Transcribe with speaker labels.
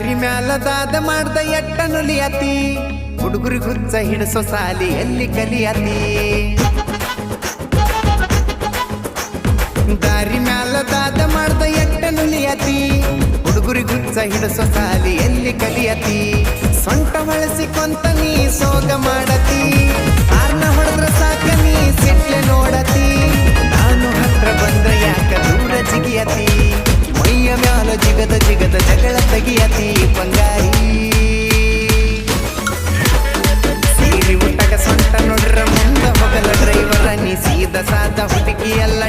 Speaker 1: ದಾರಿ ಮ್ಯಾಲ ದಾದ ಮಾಡ್ದ ಎಟ್ಟ ನುಲಿಯತಿ ಹುಡುಗರಿ ಹುಚ್ಚ ಹಿಡಿಸೋ ಸಾಲಿ ಎಲ್ಲಿ ಕಲಿಯತಿ ದಾರಿ ಮ್ಯಾಲ ದಾದ ಮಾಡ್ದ ಎಟ್ಟ ನುಲಿಯತಿ ಹುಡುಗರಿ ಹುಚ್ಚ ಹಿಡಿಸೋ ಸಾಲಿ ಎಲ್ಲಿ ಕಲಿಯತಿ ಸೊಂಟ ಬಳಸಿಕೊಂತ ನೀ ಸೋಗ ಮಾಡತಿ ಕಾರ್ನ ಹೊಡೆದ್ರ ಸಾಕ ನೀ ಸಿಟ್ಲೆ ನೋಡತಿ ನಾನು ಹತ್ರ ಬಂದ್ರ ಯಾಕ ದೂರ ಜಿಗಿಯತಿ ಮೈಯ ಮ್ಯಾಲ ಜಿಗದ ಜಿಗದ ಜಗಳ ತೆಗಿಯತಿ ಬಂಗಾರಿ ಸೀರಿ ಊಟಕ ಸೊಂಟ ನೋಡ್ರ ಮುಂದ ಹೋಗಲ ಡ್ರೈವರ ನೀ ಸೀದ ಸಾದ ಹುಡುಗಿ ಎಲ್ಲ